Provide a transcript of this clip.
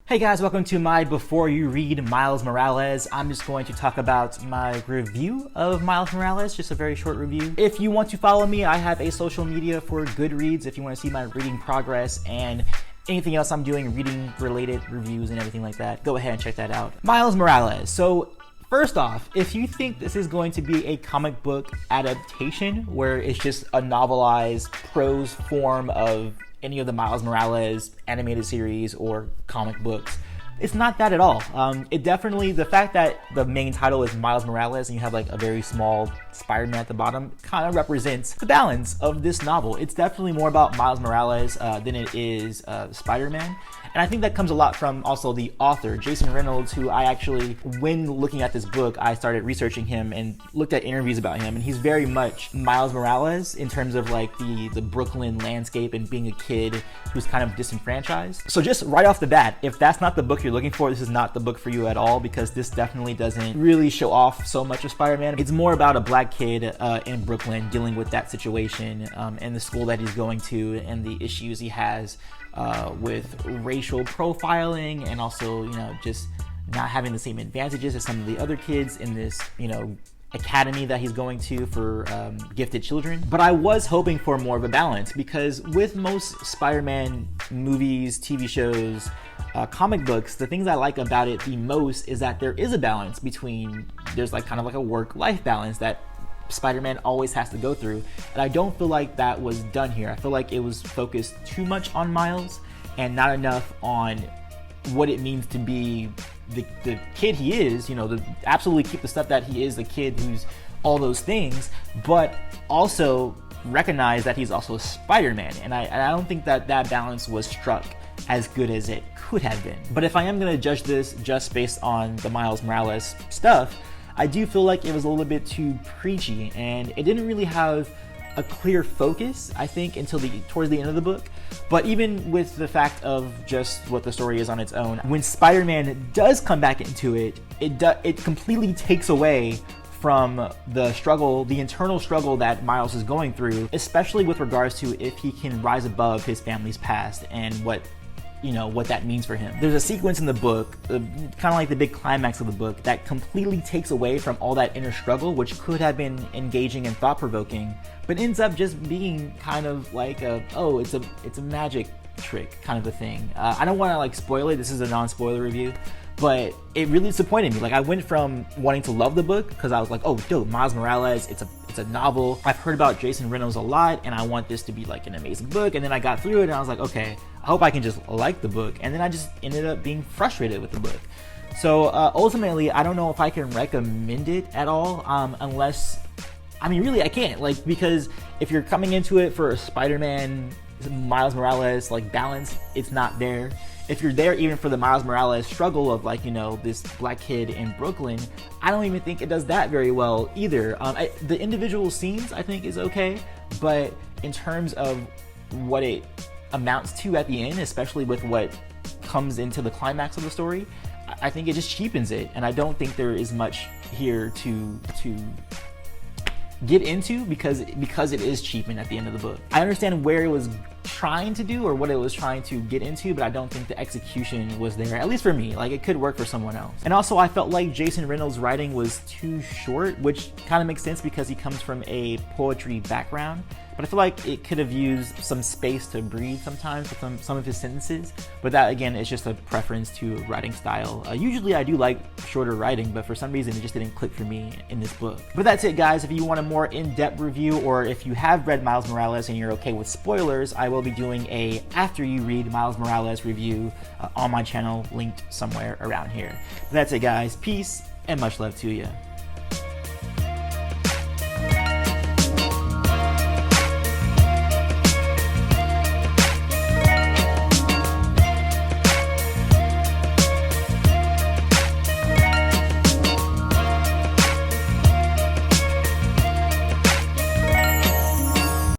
Hey guys, welcome to my Before You Read Miles Morales. I'm just going to talk about my review of Miles Morales, just a very short review. If you want to follow me, I have a social media for Goodreads if you want to see my reading progress and anything else I'm doing, reading related reviews and everything like that. Go ahead and check that out. Miles Morales. So first off, if you think this is going to be a comic book adaptation where it's just a novelized prose form of any of the Miles Morales animated series or comic books, it's not that at all. It definitely, the fact that the main title is Miles Morales and you have like a very small Spider-Man at the bottom kind of represents the balance of this novel. It's definitely more about Miles Morales than it is Spider-Man. And I think that comes a lot from also the author, Jason Reynolds, who I actually, when looking at this book, I started researching him and looked at interviews about him. And he's very much Miles Morales in terms of like the Brooklyn landscape and being a kid who's kind of disenfranchised. So just right off the bat, if that's not the book you're looking for, this is not the book for you at all, because this definitely doesn't really show off so much of Spider-Man. It's more about a black kid in Brooklyn dealing with that situation and the school that he's going to and the issues he has with racial profiling and also, you know, just not having the same advantages as some of the other kids in this, you know, academy that he's going to for gifted children. But I was hoping for more of a balance, because with most Spider-Man movies, TV shows, comic books, the things I like about it the most is that there is a balance between, there's like kind of like a work-life balance that Spider-Man always has to go through, and I don't feel like that was done here. I feel like it was focused too much on Miles and not enough on what it means to be the kid he is, you know, absolutely keep the stuff that he is, the kid who's all those things, but also recognize that he's also Spider-Man, and I don't think that balance was struck as good as it could have been. But if I am going to judge this just based on the Miles Morales stuff, I do feel like it was a little bit too preachy, and it didn't really have a clear focus, I think, until towards the end of the book. But even with the fact of just what the story is on its own, when Spider-Man does come back into it, it completely takes away from the struggle, the internal struggle that Miles is going through, especially with regards to if he can rise above his family's past and what that means for him. There's a sequence in the book, kind of like the big climax of the book, that completely takes away from all that inner struggle, which could have been engaging and thought-provoking, but ends up just being kind of like it's a magic trick kind of a thing. I don't want to like spoil it. This is a non-spoiler review, but it really disappointed me. Like, I went from wanting to love the book because I was like, oh, dude, Miles Morales, it's a novel. I've heard about Jason Reynolds a lot, and I want this to be like an amazing book. And then I got through it, and I was like, okay, I hope I can just like the book. And then I just ended up being frustrated with the book. So ultimately, I don't know if I can recommend it at all, unless, I mean, really, I can't. Like, because if you're coming into it for a Spider-Man, Miles Morales like balance, it's not there. If you're there even for the Miles Morales struggle of, like, you know, this black kid in Brooklyn, I don't even think it does that very well either. The individual scenes I think is okay, but in terms of what it amounts to at the end, especially with what comes into the climax of the story, I think it just cheapens it, and I don't think there is much here to get into because it is cheapened at the end of the book. I understand where it was trying to do or what it was trying to get into, but I don't think the execution was there, at least for me. Like, it could work for someone else. And also, I felt like Jason Reynolds' writing was too short, which kind of makes sense because he comes from a poetry background, but I feel like it could have used some space to breathe sometimes with some of his sentences. But that, again, is just a preference to writing style. Usually I do like shorter writing, but for some reason it just didn't click for me in this book. But that's it, guys. If you want a more in-depth review, or if you have read Miles Morales and you're okay with spoilers, I will be doing a after you read Miles Morales review on my channel, linked somewhere around here. But that's it, guys. Peace and much love to you.